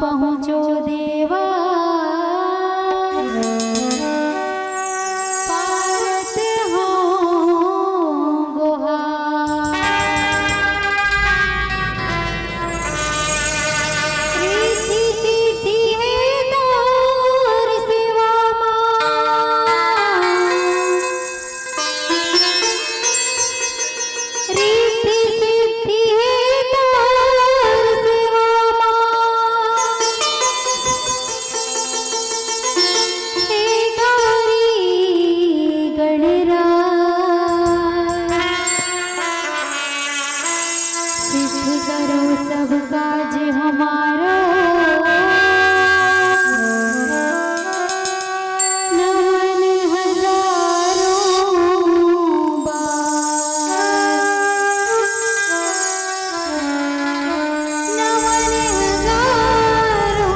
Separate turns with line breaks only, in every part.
पहुँचो देवा पारत हो गुहार। रीति सीधी है तोर सेवा रीति सीधी है तोर सेवा करो सब काज हमारा नमन हजारों बार नमन हजारों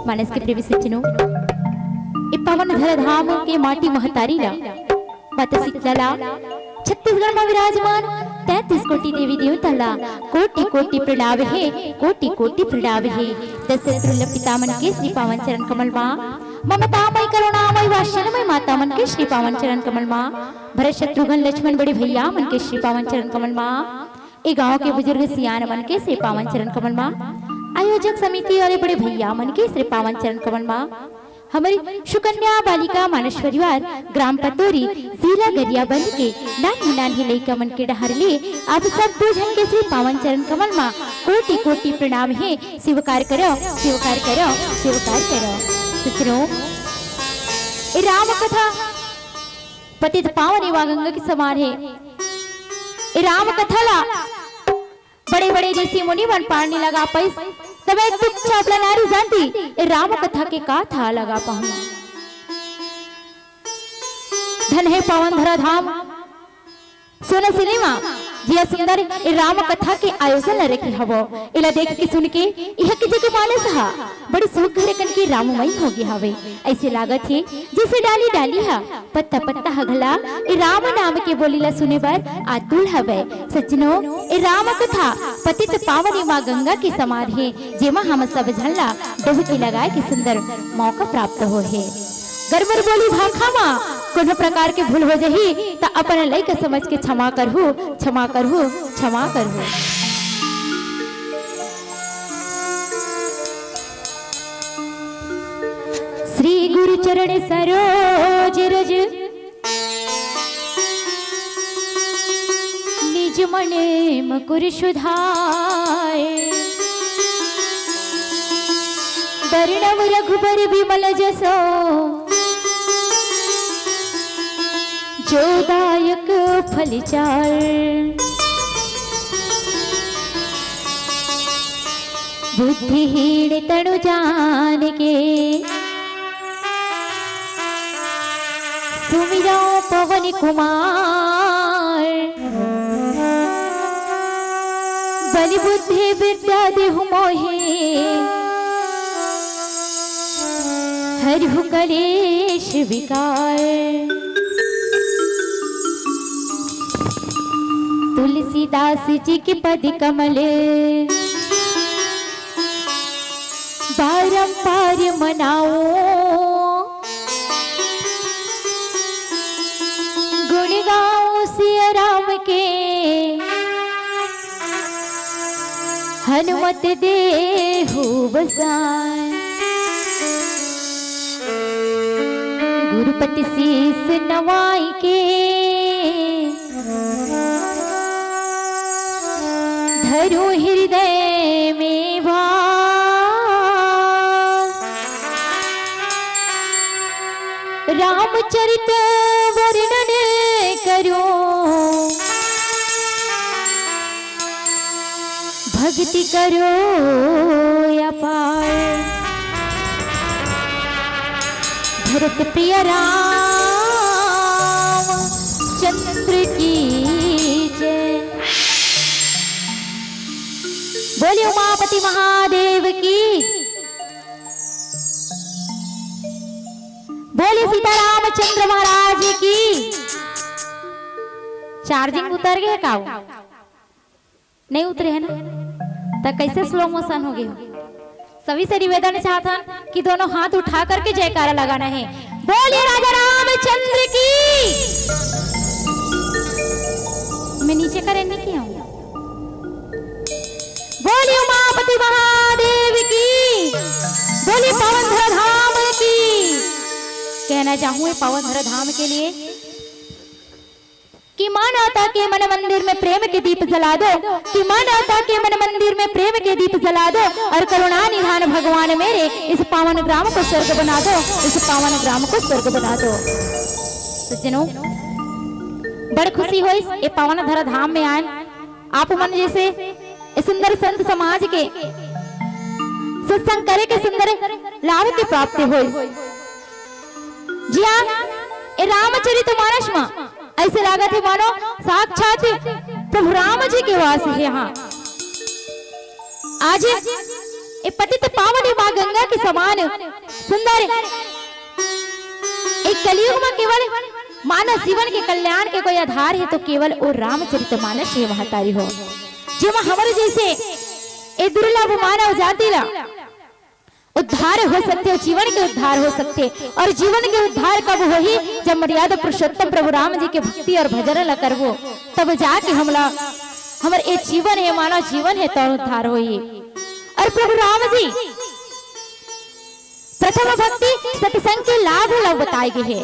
मानस के प्रिय सज्जनों, पवन धर धाम के माटी महतारी ला माता शीतला छत्तीसगढ़ में विराजमान 33 कोटि देवी देवता ला कोटि कोटि प्रणाम है, कोटि कोटि प्रणाम है। दशरथ पितामन के श्री पावन चरण कमल मां, ममतामय करुणामय वात्सल्यमय माता मन के श्री पावन चरण कमल मां, भरत शत्रुघ्न लक्ष्मण बड़े भैया मन के श्री पावन चरण कमल मां, ए गांव के बुजुर्ग सियान मन के श्री पावन चरण कमल मां, आयोजक समिति वाले बड़े भैया मन के श्री पावन चरण कमल मां, हमारी सुकन्या बालिका मानस परिवार ग्राम पतोरी जिला गरियाबंद के नानी नानी लइका मन के डहर ले आप सब पूजन के श्री पावन चरण कमल मां कोटि कोटि प्रणाम है। स्वीकार करो, स्वीकार करो, स्वीकार करो। सुचरो ए राम कथा पतित पावन एवं गंगा के समान है। ए राम कथा ला बड़े बड़े ऋषि मुनि मन पानी लगा पैस तब एक चुपचाप नारी जानती ए राम कथा के का था लगा पाऊं। धन है पावन धरा धाम सोना सिनेमा जिया सुंदर ए राम कथा के आयोजन रखे हवो। इला देख के सुन के यह के जगह मानस हा बड़ी सुख घरे कन की राममय हो गई हवे। ऐसे लागत है जैसे डाली डाली हा पत्ता पत्ता हगला ए राम नाम के बोलीला सुने बर आतुल हवे। सज्जनों ए राम कथा पतित पावनी मां गंगा के समान है, जेमा हम सब झल्ला डुबकी लगाए के सुंदर मौका प्राप्त हो है। गरबर बोली भाखा मां कोनो प्रकार के भूल हो जही त अपन लइका समझ के क्षमा करहु, क्षमा करहु, क्षमा करहु। श्री गुरु चरण सरोज रज निज मने मकुर सुधाए, वर्णव रघुबर विमल जसो जो दायक फल चार, बुद्धिहीन तनु जान के सुमिरो पवन कुमार, बलि बुद्धि विद्या देहु मोहि हरिहु कलेश विकार। तुलसीदास जी के पद कमल बारंबार मनाओ, गुण गाओ सिया राम के हनुमत देहु बसाए। गुरु पति शीस नवाई के धरो हृदय में भार। रामचरित वर्णन करो भक्ति करो अपार। भरत प्रिय राम चंद्र की जय। बोलिए उमापति महादेव की। बोलिए सीतारामचंद्र महाराज की। चार्जिंग उतर गए का? नहीं उतरे है ना? तो कैसे स्लो मोशन हो गए? सभी से निवेदन चाहता कि दोनों हाथ उठा करके जयकारा लगाना है। बोलिए राजा रामचंद्र की। मैं नीचे का रहने की हूँ। बोलिए उमापति महादेव की। बोलिए पवनधर धाम की। कहना चाहूँ पवनधर धाम के लिए कि मानवता के मन मंदिर में प्रेम के दीप जला दो, कि मानवता के मन मंदिर में प्रेम के दीप जला दो और करुणा निधान भगवान मेरे इस पावन ग्राम को स्वर्ग बना दो, इस पावन ग्राम को स्वर्ग बना दो। सज्जनों, बड़ खुशी हुई ये पावन धरा धाम में आए। आप मन जैसे इस सुंदर संत समाज के सत्संग करे के सुंदर लाभ की प्राप्ति हुई। जी हाँ, ये रामचरितमानस में ऐसे लागत है मानो साक्षात प्रभु राम जी के वास है। यहाँ आज ये पतित पावन मां गंगा के समान सुंदर एक कलयुग में केवल मानव जीवन के कल्याण के कोई आधार है तो केवल वो रामचरितमानस ही महतारी हो। जेमा हमारे जैसे ये दुर्लभ मानव जाति ला उद्धार हो सकते, जीवन के उद्धार हो सकते। और जीवन के उद्धार कब हो ही जब मर्यादा पुरुषोत्तम प्रभु राम जी के भक्ति और भजन ला करबो, तब जाके हमारे ये जीवन है, मानव जीवन है तो उद्धार हो ही। और प्रभु राम जी प्रथम भक्ति सत्संग के लाभ ला बताए गए है।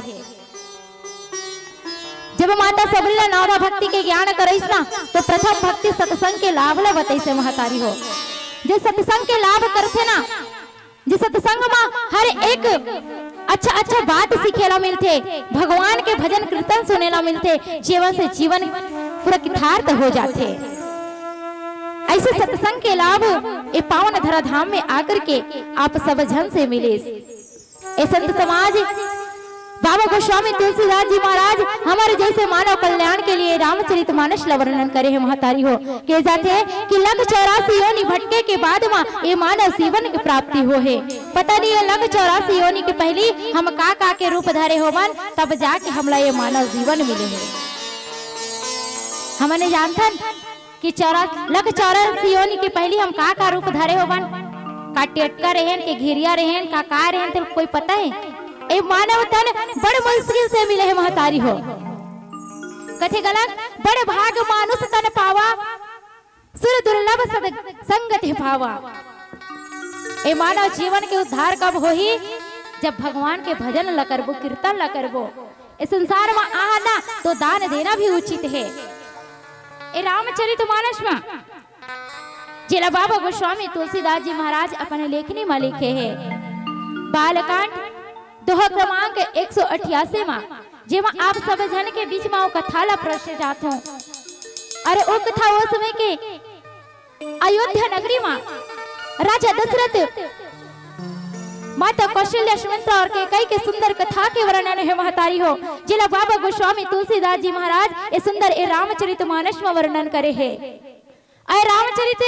जब माता सबरीला नवदा भक्ति के ज्ञान करईस ना तो प्रथम भक्ति सत्संग के लाभ ला बताई से महतारी हो। जो सत्संग के लाभ करते ना, जिस सत्संग में हर एक अच्छा बात सीखेला मिलते, भगवान के भजन कीर्तन सुनेला मिलते, जीवन से जीवन पूरा कृतार्थ हो जाते। ऐसे सत्संग के लाभ ये पावन धरा धाम में आकर के आप सब जन से मिले। ये संत समाज बाबा गोस्वामी तुलसीदास जी महाराज हमारे जैसे मानव कल्याण के लिए रामचरितमानस ला वर्णन करे है महतारी हो। कहे जाते हैं कि लग 84 योनि भटके के बाद में ये मानव जीवन की प्राप्ति हो है। पता नहीं है लग 84 योनि के पहली हम का के रूप धारे हो मन, तब जाके हमला ये मानव जीवन मिले है। हमने जानता कि लग 84 योनि के पहली हम का रूप धारे हो मन, का टेटका रहेन के घेरिया रहेन का रहेन तो कोई पता है? ए मानव तन बड़ मुश्किल से मिले है महतारी हो। कथे गलत बड़ भाग मानुष तन पावा, सुर दुर्लभ संगत भावा। ए मानव जीवन के उद्धार कब हो ही जब भगवान के भजन ला करबो, कीर्तन ला करबो। इस संसार में आना तो दान देना भी उचित है। ए रामचरितमानस में जिला बाबा गोस्वामी तुलसीदास जी महाराज अपने लेखनी में लिखे है। बालकांड दोहा क्रमांक 188 में जेमा आप सब जन के बीच में कथा ला प्रश्न जात हूं। अरे वो कथा वो समय के अयोध्या नगरी में राजा दशरथ माता कौशल्या सुमित्रा और कई के सुंदर कथा के वर्णन है महतारी हो। जिला बाबा गोस्वामी तुलसीदास जी महाराज ये सुंदर ए रामचरितमानस में वर्णन करे है। अय रामचरित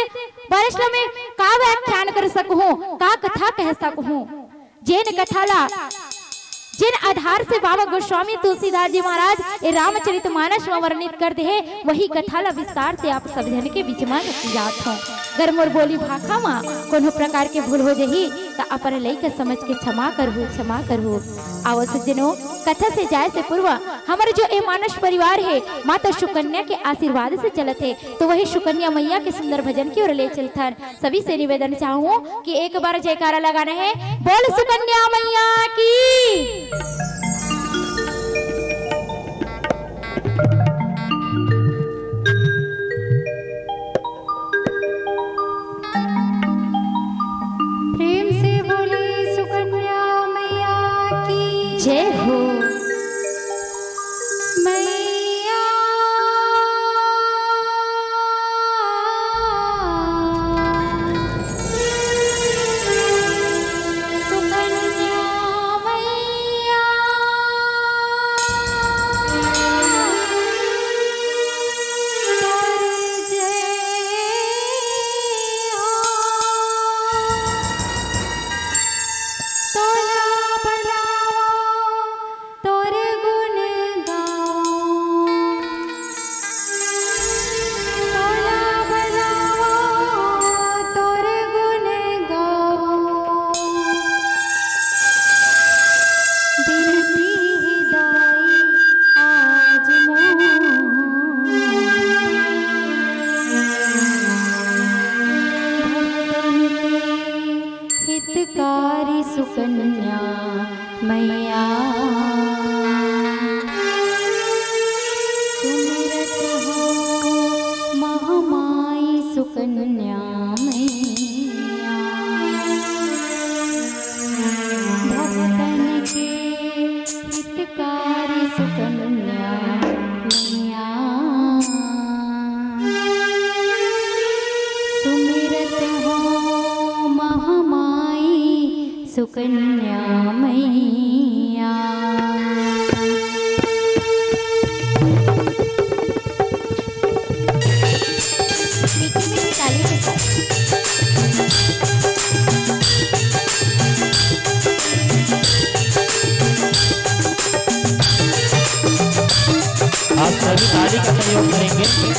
मानस में का व्याख्यान कर सकूं, का कथा कह सकूं। जिन कथाला जिन आधार से बाबा गोस्वामी तुलसीदास जी महाराज ये रामचरितमानस में वर्णित करते हैं, वही कथाला विस्तार से आप सब जन के बीच में जात हो। अगर मोर बोली भाखा में कोनो प्रकार के भूल हो जही तो अपन लइका समझ के क्षमा करहु। आओ सज्जनों, कथा से जाए से पूर्व हमारे जो ए मानस परिवार है माता सुकन्या के आशीर्वाद से चलत है, तो वही सुकन्या मैया के सुंदर भजन की ओर ले चलता। सभी से निवेदन चाहूँ कि एक बार जयकारा लगाना है। बोल सुकन्या मैया की।
प्रयोग करेंगे।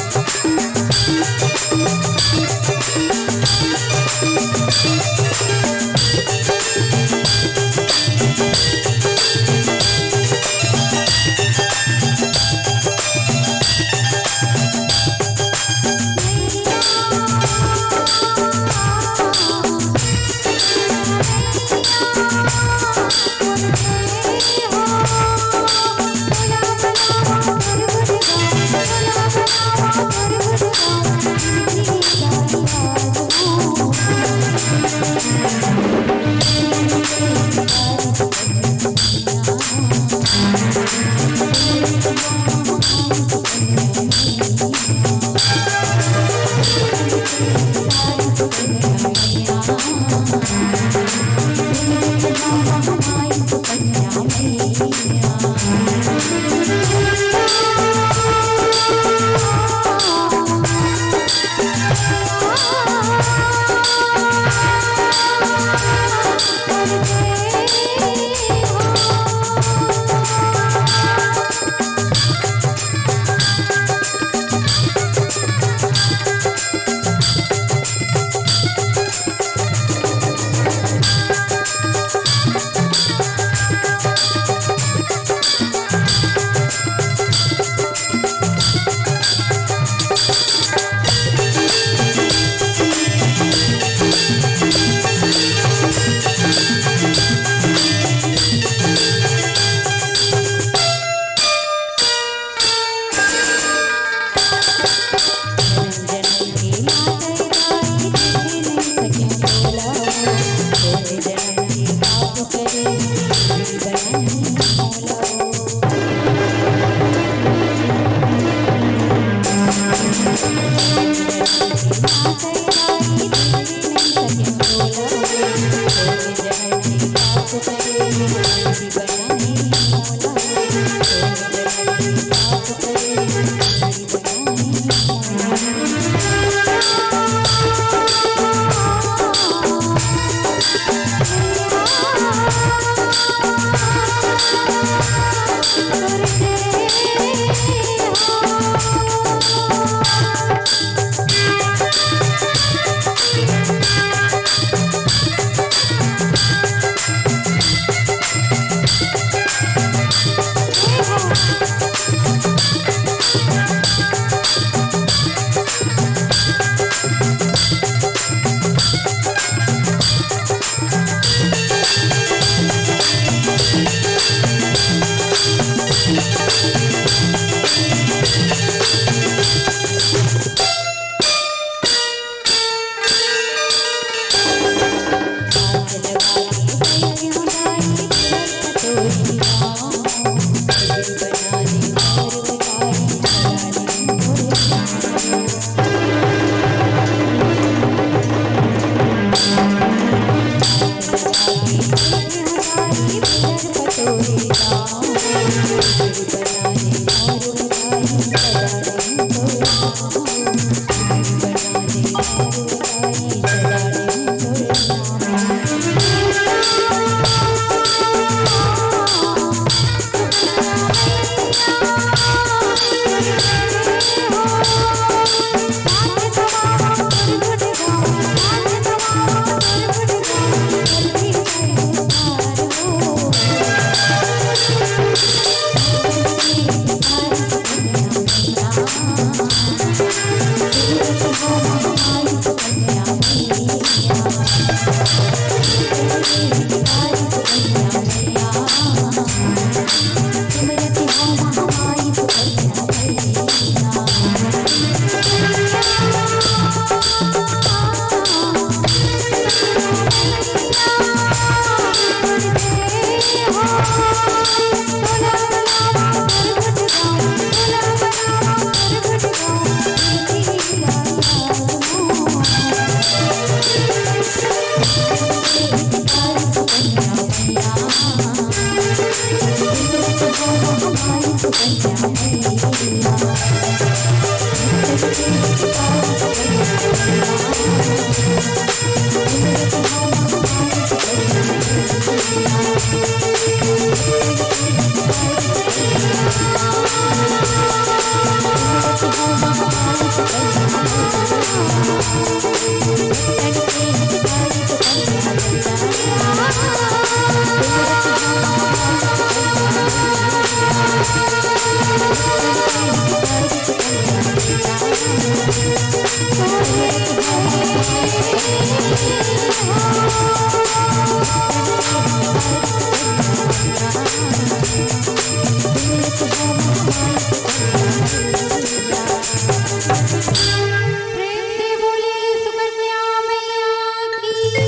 प्रेम से बोलिए सुकन्या मैया की जय।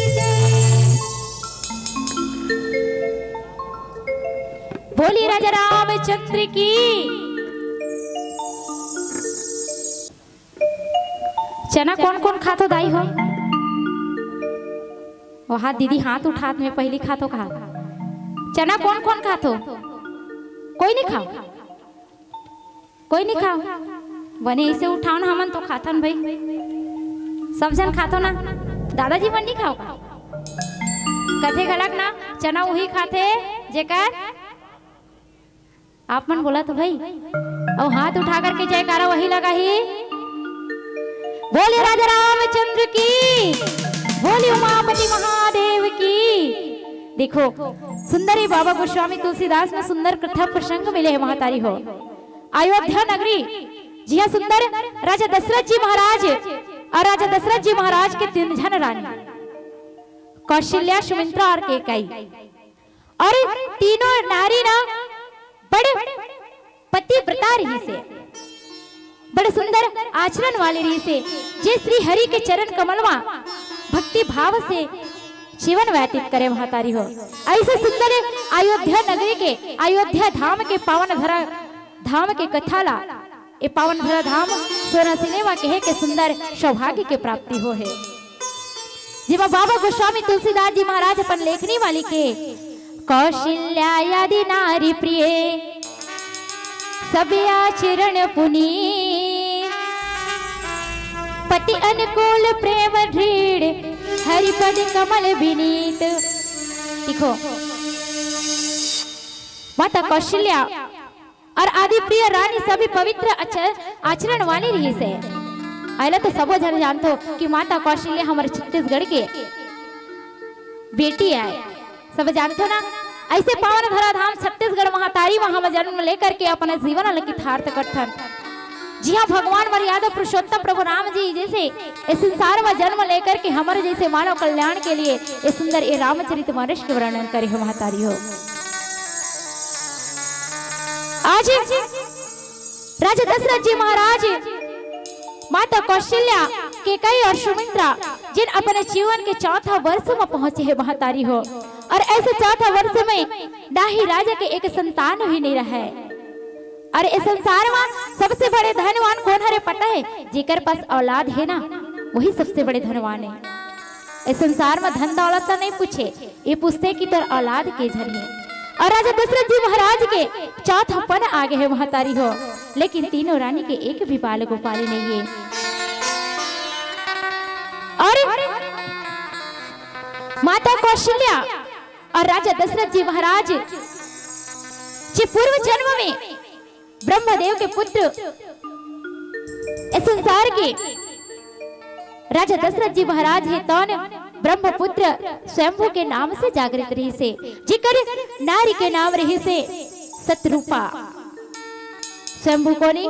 बोलिए राजा रामचंद्र की। चना कौन कौन खातो दाई हो? वहाँ दीदी हाथ उठात में पहली खातो खा। चना कौन कौन खातो? कोई नहीं खाओ, कोई नहीं खाओ। बने इसे उठाओ ना, हमन तो खातन भाई, सब जन खातो ना। दादाजी मन नहीं खाओ का? कथे गलत ना, चना वही खाते जेकर आप मन बोला तो भाई। और हाथ उठा करके जयकारा वही लगा ही। बोले राजा रामचंद्र की, बोले उमापति महादेव की। देखो सुंदरी बाबा गोस्वामी तुलसीदास में सुंदर कथा प्रसंग मिले हैं महातारी हो। अयोध्या नगरी, जी हाँ, सुंदर राजा दशरथ जी महाराज और राजा दशरथ जी महाराज के तीन जन रानी, कौशल्या, सुमित्रा और कैकेयी। और तीनों नारी ना बड़े पतिव्रता रही से, बड़े सुंदर आचरण वाले रही से, जे श्री हरि के चरण कमलवा भक्ति भाव से जीवन व्यतीत करे महातारी हो। ऐसे सुंदर अयोध्या नगरी के, अयोध्या धाम के पावन धरा धाम के कथाला, ये पावन धरा धाम सोना सिनेमा कहे के सुंदर सौभाग्य के प्राप्ति हो है। जिमा बाबा गोस्वामी तुलसीदास जी महाराज अपन लेखनी वाली के कौशल्या यदि नारी प्रिय सब आचरण पुनीत, पति अनुकूल प्रेम दृढ़ हरिपद कमल विनीत। देखो माता कौशल्या और आदि प्रिय रानी सभी पवित्र आचरण वाली रही से। आइला तो सब जन जानते हो कि माता कौशल्या हमारे छत्तीसगढ़ के बेटी है, सब जानते हो ना। ऐसे पावन धरा धाम छत्तीसगढ़ महातारी वहां जन्म लेकर के अपने जीवन अलंकित करथन। जी हाँ, भगवान मर्यादा पुरुषोत्तम प्रभु राम जी जैसे इस संसार में जन्म लेकर के हमारे जैसे मानव कल्याण के लिए ये सुंदर ये रामचरितमानस के वर्णन करे हो महातारी हो। आज राजा दशरथ जी महाराज, माता कौशल्या, कैकेयी और सुमित्रा जिन अपने जीवन के चौथा वर्ष में पहुंचे है महातारी हो। और ऐसे चौथा वर्ष में दाही राजा के एक संतान भी नहीं रहा है। और इस संसार में सबसे बड़े धनवान कौन है पता है? जेकर पास औलाद है ना, वही सबसे बड़े धनवान है। इस संसार में धन दौलत तो नहीं पूछे, ये पूछते कि तेरा औलाद के झर है। और राजा दशरथ जी महाराज के चौथा पन आगे है महातारी हो, लेकिन तीनों रानी के एक भी बाल गोपाली नहीं है। और माता कौशल्या और राजा दशरथ जी महाराज जी पूर्व जन्म में ब्रह्मदेव के पुत्र इस संसार के राजा दशरथ जी महाराज है तौन ब्रह्मपुत्र स्वयंभू के नाम से जागृत रही से, जिकर नारी के नाम रही से सतरूपा। स्वयंभू कोनी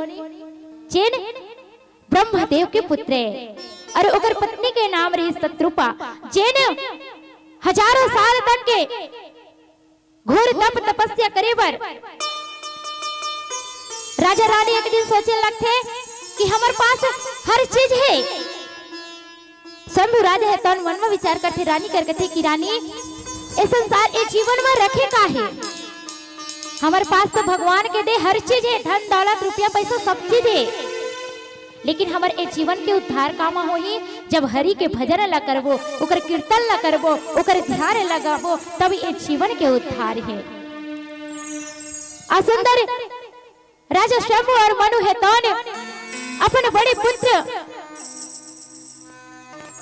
चेन ब्रह्मदेव के पुत्र है और ओकर पत्नी के नाम रही सतरूपा, जेन हजारों साल तक के घोर तप तपस्या करे बर राजा रानी एक दिन सोचे लगते कि हमारे पास हर चीज है। शंभु राजा है तो मन में विचार करते रानी करके कि रानी इस संसार ये जीवन में रखे का है? हमारे पास तो भगवान के दे हर चीज है, धन दौलत रुपया पैसा सब चीज है, लेकिन हमारे जीवन के उद्धार काम हो ही जब हरि के भजन ला करबो, ओकर कीर्तन ला करबो, ओकर ध्यान लगाबो, तब ये जीवन के उद्धार है। असुंदर राजा शंभु और मनु है तौन अपने बड़े पुत्र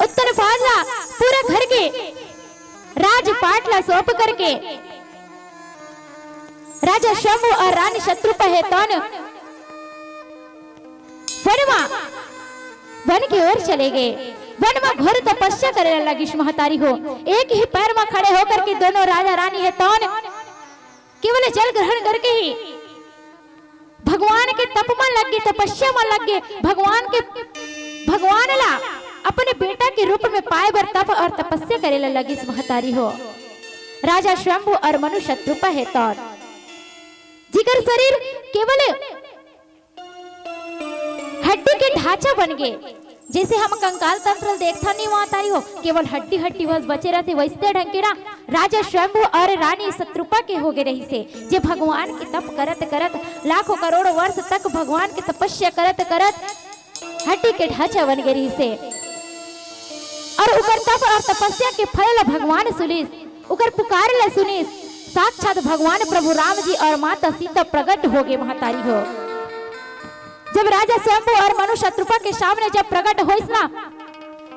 उत्तर पादला पूरे घर के राजपाट ला सौंप करके राजा शंभु और रानी शत्रुपा है तौन वन की ओर चले गए। वन में घोर तपस्या करने लगी महतारी हो। एक ही पैर में खड़े होकर के दोनों राजा रानी है तौन केवल जल ग्रहण करके ही भगवान के तप में लग गए, तपस्या में लग गए, भगवान के भगवान ला अपने बेटा के रूप में पाए बर तप और तपस्या करेला लगी महतारी हो। राजा शंभु और मनु शत्रुपा है तौर जिगर शरीर केवल हड्डी के ढांचा बन गए। जैसे हम कंकाल तंत्र देखता नहीं वहां तारी हो, केवल हड्डी हड्डी बस बचे रहते, वैसे ढंग के ना राजा शंभु और रानी शत्रुपा के हो गए रही से जे भगवान की तप करत करत लाखों करोड़ों वर्ष तक भगवान की तपस्या करत करत हड्डी के ढांचा बन गए रही से। और उकर तप और तपस्या के फल ला भगवान सुनिस, उकर पुकार ला सुनिस, साक्षात भगवान प्रभु राम जी और माता सीता प्रकट हो गए महतारी हो। जब राजा शंभु और मनु शत्रुपा के सामने जब प्रकट हो ना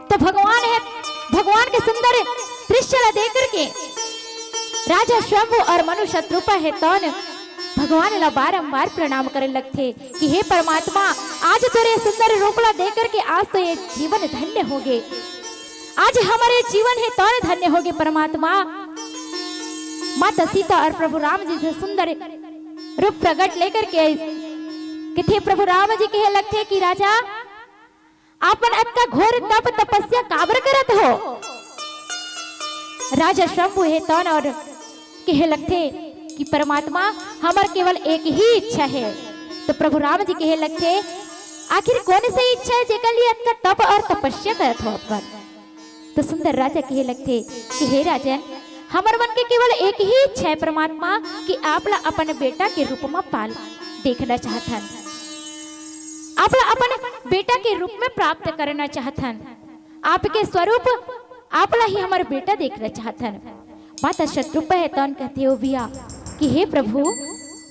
तो भगवान के सुंदर दृश्य ला देख करके राजा शंभु और मनु शत्रुपा है तौन भगवान ला बारंबार प्रणाम करे लगते कि हे परमात्मा, आज तेरे सुंदर रूप ला देख करके आज तो ये जीवन धन्य हो गए, आज हमारे जीवन है तौन धन्य हो गए परमात्मा। माता सीता और प्रभु राम जी से सुंदर रूप प्रकट लेकर के किथे प्रभु राम जी कहे लगते कि राजा आपन अत्का घोर तप तपस्या काबर करत हो। राजा शंभु है तौन और कहे लगते कि परमात्मा हमार केवल एक ही इच्छा है। तो प्रभु राम जी कहे लगते आखिर कौन सी इच्छा है जेकर लिए अत्का तप और तपस्या करत हो अपन। तो सुंदर राजा कहे लगते कि हे राजन, हमार मन के केवल एक ही इच्छा है परमात्मा कि आप ला अपन बेटा के रूप में पाल देखना चाहतन, आप ला अपन बेटा के रूप में प्राप्त करना चाहतन, आपके स्वरूप आप ला ही हमारे बेटा देखना चाहतन। माता शत्रुपा है तौन कहते हो बिया कि हे प्रभु,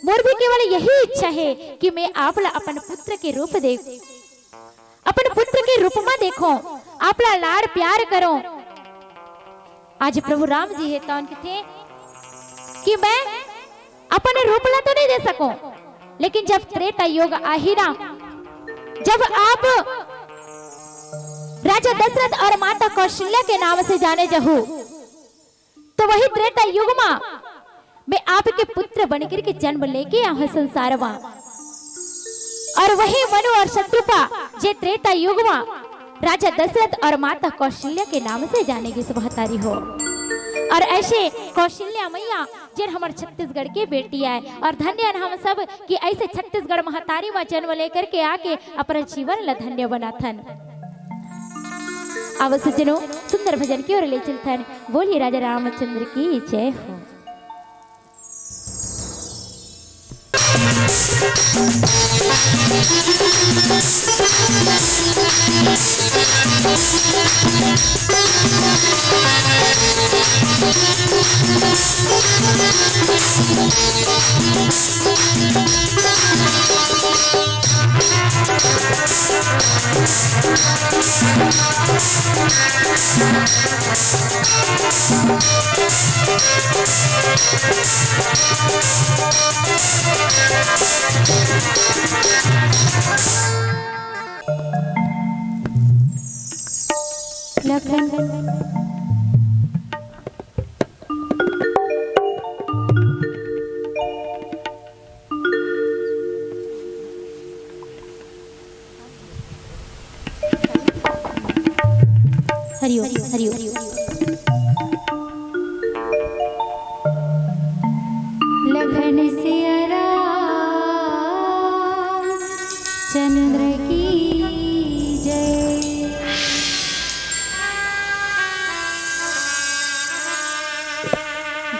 मोर भी केवल यही इच्छा है कि मैं आप ला अपन पुत्र के रूप देख, अपन पुत्र के रूप में देखो, आप ला लाड़ प्यार करो। आज प्रभु राम जी है तौन कहते कि मैं अपने रूप ला तो नहीं दे सको, लेकिन जब त्रेता युग आही ना, जब आप राजा दशरथ और माता कौशल्या के नाम से जाने जहू, तो वही त्रेता युग में मैं आपके पुत्र बनकर के जन्म लेके आऊं संसार में। और वही मनु और शत्रुपा जे त्रेता युग में राजा दशरथ और माता कौशल्या के नाम से जानेगी सुभतारी हो। और ऐसे कौशल्या मैया जिन हमारे छत्तीसगढ़ के बेटी है, और धन्य हम सब कि ऐसे छत्तीसगढ़ महतारी में जन्म लेकर के आके अपना जीवन ला धन्य बनाथन। अवश्य जनो सुंदर भजन की ओर ले चलथन। बोलिए राजा रामचंद्र की जय हो। हरिओ हरिओ
लखन सिया चंद्र की जय।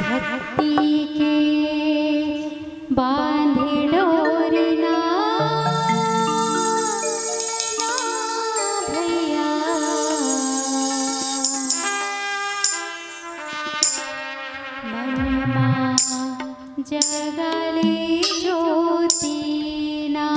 भक्ति के बांधे डोरना भैया, मन जगले ज्योति ना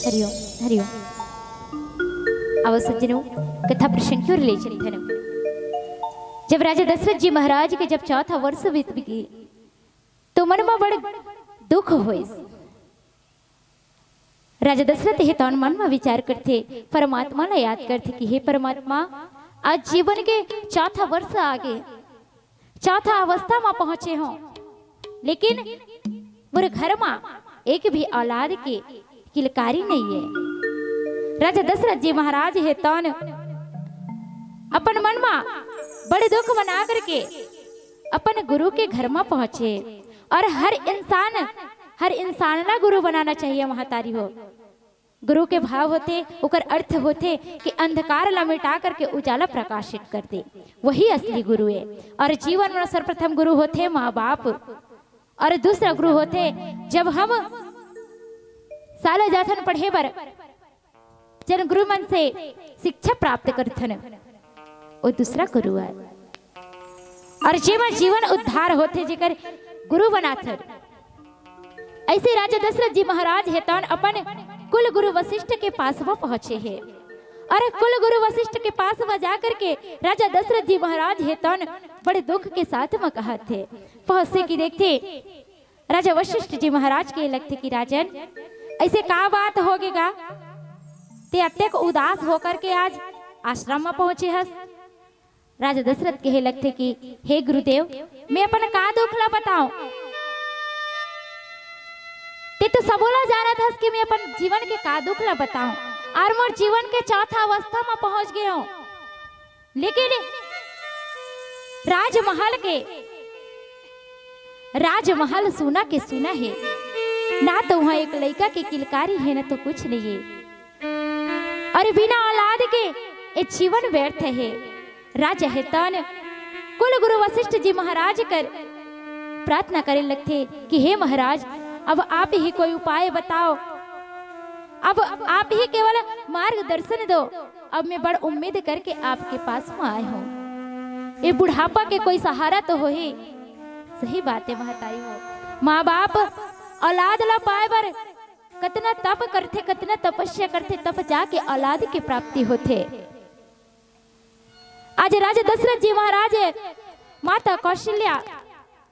हरिओम हरिओम सज्जनों कथा प्रसंग क्यों रिलेशन धनम जब राजा दशरथ जी महाराज के जब चौथा वर्ष बीत गई तो मन में बड़ दुख हुए। राजा दशरथ हे तौन मन में विचार करते परमात्मा ने याद करते कि हे परमात्मा आज जीवन के चौथा वर्ष आगे चौथा अवस्था में पहुंचे हो, लेकिन मेरे घर में एक भी औलाद के किलकारी नहीं है। राजा दशरथ जी महाराज है तौन अपन मन में बड़े दुख मना करके अपन गुरु के घर में पहुंचे। और हर इंसान ना गुरु बनाना चाहिए महतारी हो। गुरु के भाव होते, ओकर अर्थ होते कि अंधकार ला मिटा करके उजाला प्रकाशित कर दे, वही असली गुरु है। और जीवन में सर्वप्रथम गुरु होते माँ बाप, और दूसरा गुरु होते जब हम साला जाथन पढ़े बर जन गुरु मन से शिक्षा प्राप्त करथन, वो दूसरा गुरु है। और जेमा जीवन उद्धार होते जेकर गुरु बनाथन। ऐसे राजा दशरथ जी महाराज हेतन अपन कुल गुरु वशिष्ठ के पास वो पहुंचे हैं। और कुल गुरु वशिष्ठ के पास वह जाकर के राजा दशरथ जी महाराज हेतन बड़े दुख के साथ में कहा थे पहुंचे कि देखते राजा वशिष्ठ जी महाराज के लगते कि राजन ऐसे का बात होगेगा, ते अत्यक उदास होकर के आज आश्रम में पहुंचे हस। राजा दशरथ के लगते कि हे गुरुदेव, मैं अपन का दुख ला बताऊं, ते तो सबोला जाना था कि मैं अपन जीवन के का दुख ला बताऊं, और मोर जीवन के चौथा अवस्था में पहुंच गया हूं। लेकिन राजमहल सुना के सुना है ना, तो वहां एक लड़का की किलकारी है ना तो कुछ नहीं है, और बिना औलाद के ये जीवन व्यर्थ है। राजा हेतन कुल गुरु वशिष्ठ जी महाराज कर प्रार्थना करे लगते कि हे महाराज, अब आप ही कोई उपाय बताओ, अब आप ही केवल मार्गदर्शन दो। अब मैं बड़ उम्मीद करके आपके पास में आए हूँ, ये बुढ़ापा के कोई सहारा तो हो ही। सही बात है महतारी हो, माँ बाप औलाद ला पाए बर कितना तप करते, कितना तपस्या करते, तब जाके औलाद की प्राप्ति होते। आज राजा दशरथ जी महाराज माता कौशल्या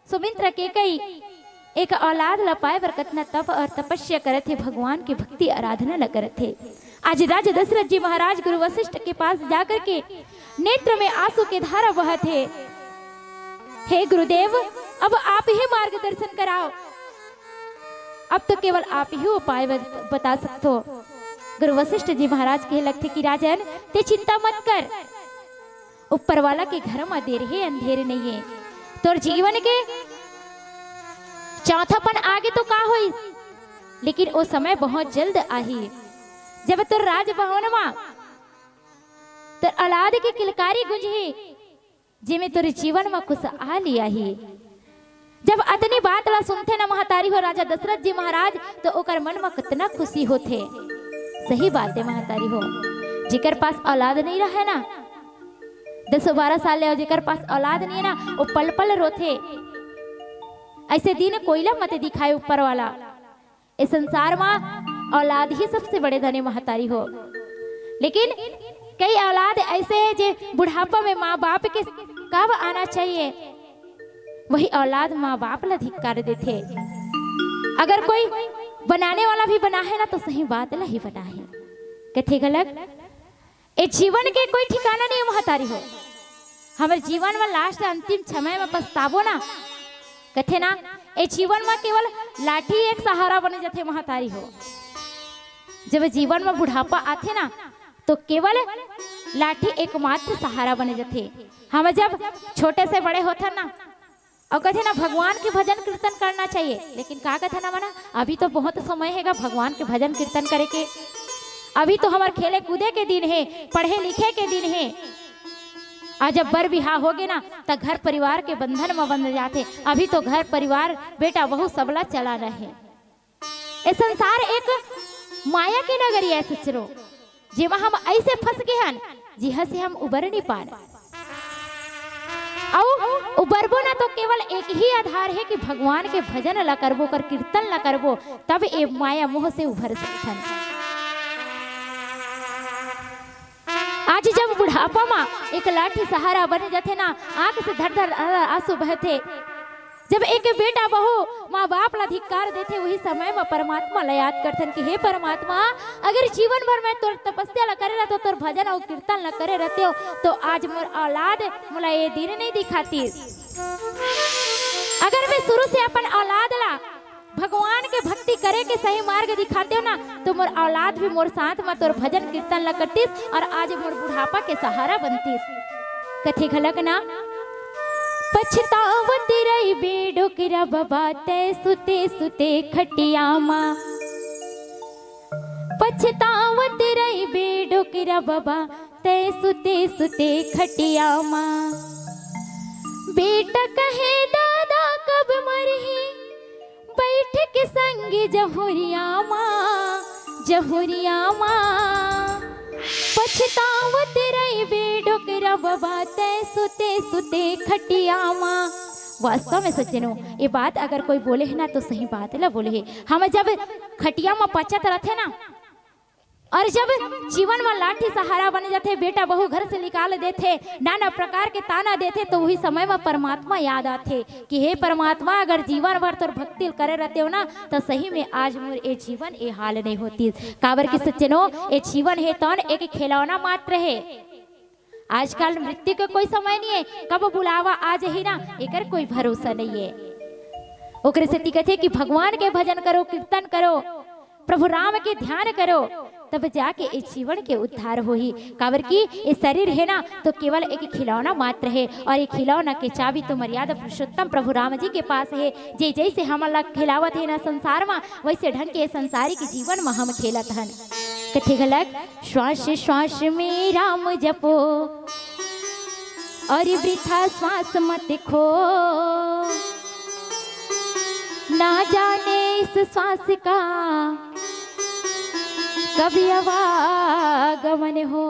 सुमित्रा के कई एक औलाद ला पाए बर कितना तप और तपस्या करे थे, भगवान की भक्ति आराधना न करे थे। आज राजा दशरथ जी महाराज गुरु वशिष्ठ के पास जाकर के नेत्र में आंसू की धारा बहा थे। हे गुरुदेव, अब आप ही मार्गदर्शन कराओ, अब तो केवल आप ही उपाय बता सकते हो। गुरु वशिष्ठ जी महाराज के लगते कि राजन ते चिंता मत कर, ऊपर वाला के घर में देर है अंधेर नहीं है, तोर जीवन के चौथापन आगे तो का होई, लेकिन वो समय बहुत जल्द आही जब तोर राजभवन में तोर औलाद की किलकारी गुंजी, जिमे तोर जीवन में खुशहाली आही। जब अतनी बात ला सुनते ना महतारी हो राजा दशरथ जी महाराज, तो ओकर मन में कितना खुशी होते। सही बात है महतारी हो, जिकर पास औलाद नहीं रहे ना 10-12 साल ले, जिकर पास औलाद नहीं है ना, वो पल पल रोते। ऐसे दिन कोयला मत दिखाए ऊपर वाला, इस संसार में औलाद ही सबसे बड़े धनी महतारी हो। लेकिन कई औलाद ऐसे है जो बुढ़ापा में माँ बाप के कब आना चाहिए, वही औलाद माँ बाप ला धिक्कार देते। अगर कोई बनाने वाला भी बना है ना, तो सही बात ला ही बना है, कथे गलत। ये जीवन के कोई ठिकाना नहीं महतारी हो, हमारे जीवन में लास्ट अंतिम समय में पछतावो ना, कथे ना ये जीवन में केवल लाठी एक सहारा बने जाते महतारी हो। जब जीवन में बुढ़ापा आते ना, तो केवल लाठी एकमात्र सहारा बने जाते। हम जब छोटे से बड़े होते ना, और कहते ना भगवान के भजन कीर्तन करना चाहिए, लेकिन का कहते ना मना, अभी तो बहुत समय हैगा भगवान के भजन कीर्तन करे के, अभी तो हमारे खेले कूदे के दिन है, पढ़े लिखे के दिन है। आज जब बर बिहार हो गए ना, तो घर परिवार के बंधन में बंध जाते। अभी तो घर परिवार बेटा बहू सबला चला रहे। ये संसार एक माया की नगरी है सचरो, जेमा हम ऐसे फंस गए हैं जिहा से हम उबर नहीं पा रहे। उबरबो ना तो केवल एक ही आधार है कि भगवान के भजन ला करबो, कर कीर्तन ला करबो, तब ये माया मोह से उभर सकते हैं। आज जब बुढ़ापा में एक लाठी सहारा बने जाते ना, आंख से धर धर आंसू बहते। जब एक बेटा बहू माँ बाप ला धिक्कार देते, वही समय में परमात्मा ला याद करते कि हे परमात्मा, अगर जीवन भर में तोर तपस्या ला करे रहते, तोर भजन और कीर्तन ला करे रहते हो, तो आज मोर औलाद मुला ये दिन नहीं दिखाती। अगर मैं शुरू से अपन औलाद ला भगवान के भक्ति करे के सही मार्ग दिखाते हो ना, तो मोर औलाद भी मोर साथ में तोर भजन कीर्तन ला करतीस, और आज मोर बुढ़ापा के सहारा बनतीस। कथी घलक ना, पछतावती रही बेडोकरा बाबा तय सुते सुते खटिया माँ, पछतावत रही बेडोकरा बाबा तय सुते सुते खटिया माँ। बेटा कहे दादा कब मरही बैठ के संग जहुरिया माँ, जहुरिया माँ। पछतावत रही बेडोकरा बाबा तय सुते सुते खटिया माँ। वास्तव में सज्जनों ये बात अगर कोई बोले है ना तो सही बात ला बोले है। हम जब खटिया में पचत रहते ना और जब जीवन में लाठी सहारा बन जाते, बेटा बहू घर से निकाल देते, नाना प्रकार के ताना देते, तो वही समय में परमात्मा याद आते कि हे परमात्मा अगर जीवन भर तो भक्ति करे रहते हो ना तो सही में आज मोर ये जीवन ये हाल नहीं होती। काबर की सज्जनों ये जीवन है तो एक खिलौना मात्र है। आजकल मृत्यु का कोई समय नहीं है, कब बुलावा आज ही ना एकर कोई भरोसा नहीं है। ओकरे से कहते कि भगवान के भजन करो, कीर्तन करो, प्रभु राम के ध्यान करो, तब जाके इस जीवन के उद्धार हो ही। काबर की ये शरीर है ना तो केवल एक खिलौना मात्र है और ये खिलौना के चाबी तो मर्यादा पुरुषोत्तम प्रभु राम जी के पास है। जे जैसे हम अलग खिलावत है ना संसार में वैसे ढंग के संसारिक जीवन में हम खेलत हन। कथे गलत श्वास श्वास में राम जपो और वृथा श्वास मत खो, ना जाने इस श्वास का कभी आवागमन हो।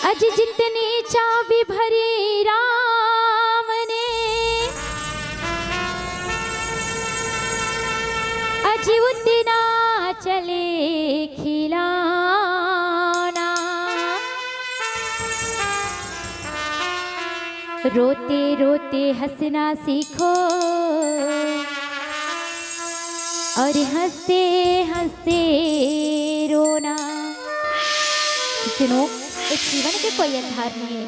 अज जितनी चाबी भरी राम ने अज उतना चले खिलाना। रोते रोते हंसना सीखो और हंसते हंसते रोना। सुनो इस जीवन के कोई आधार नहीं है।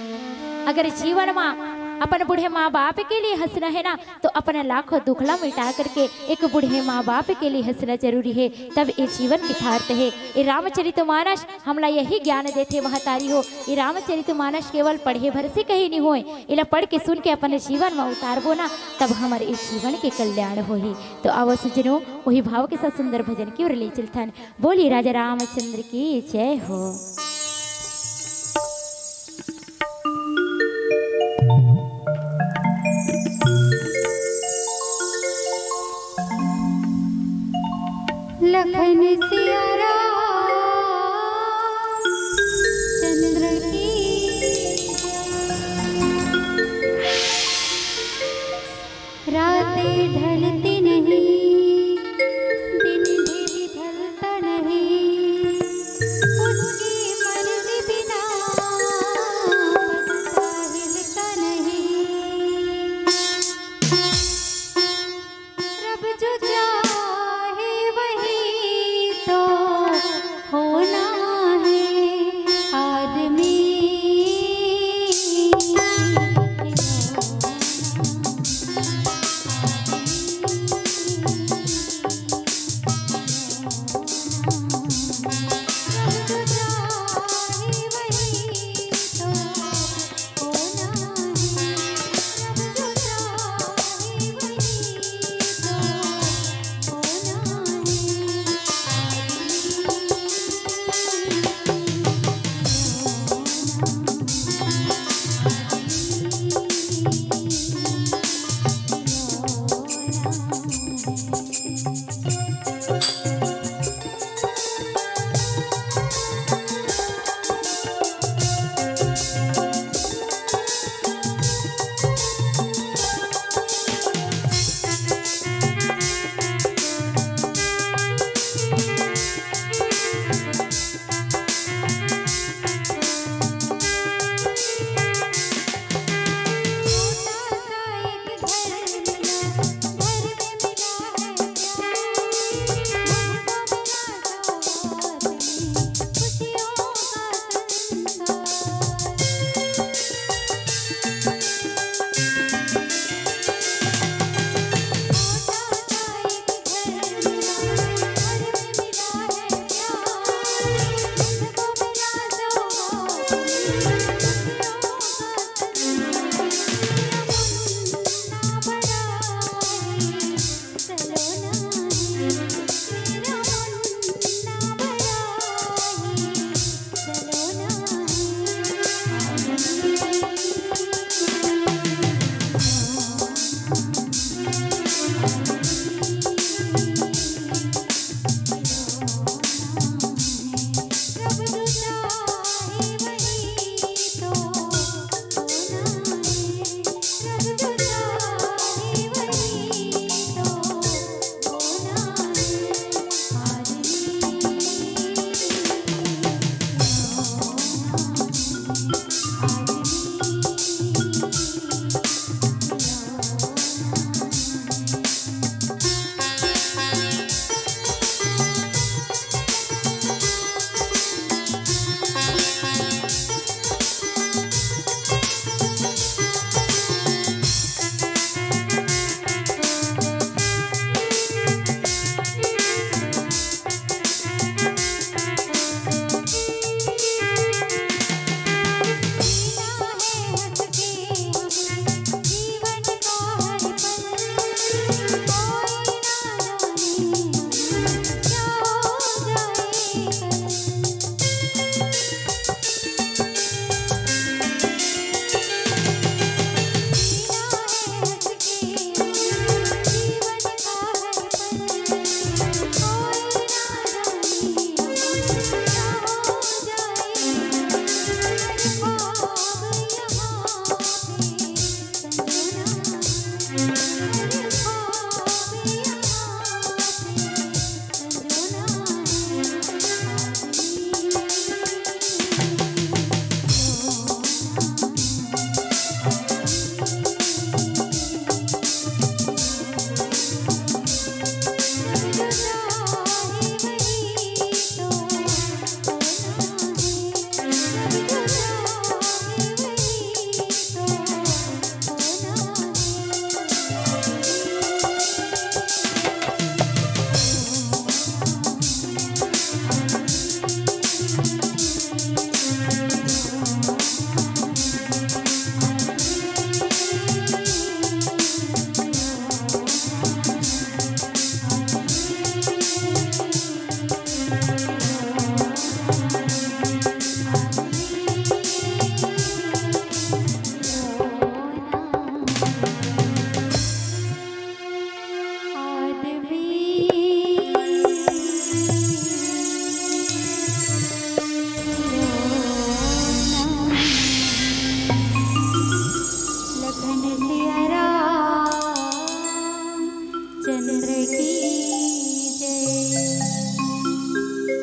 अगर जीवन में अपन बूढ़े माँ बाप के लिए हंसना है ना तो अपना लाखों दुखला मिटा करके एक बूढ़े माँ बाप के लिए हंसना जरूरी है, तब ये जीवन यथार्थ है। ये रामचरितमानस हमला यही ज्ञान देते महतारी हो। ये रामचरितमानस केवल पढ़े भर से कहीं नहीं होए, इला पढ़ के सुन के अपने जीवन में उतारबो ना तब हमारे इस जीवन के कल्याण हो ही। तो आवो सज्जनों वही भाव के साथ सुंदर भजन की ओर ले चलथन। बोली राजा रामचंद्र की जय हो।
लखन सिया राम